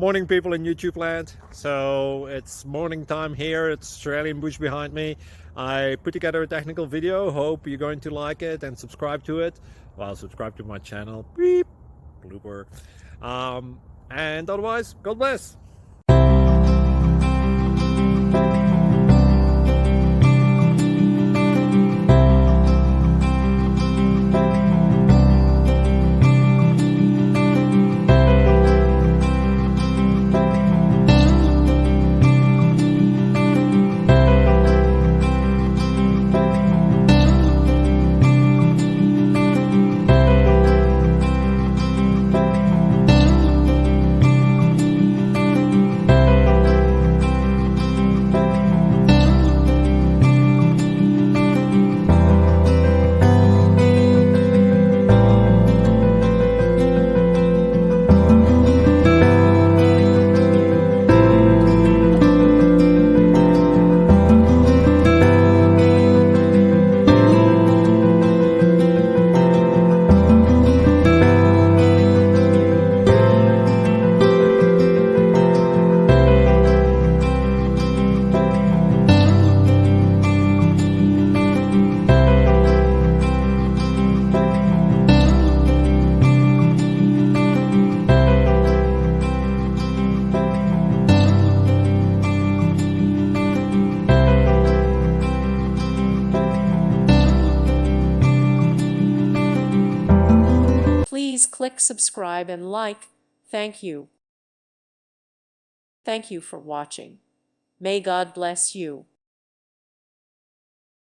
Morning, people in YouTube land. So it's morning time here. It's Australian bush behind me. I put together a technical video. Hope you're going to like it and subscribe to it. Well, subscribe to my channel. Beep, blooper. And otherwise, God bless. Please click subscribe and like. Thank you. Thank you for watching. May God bless you.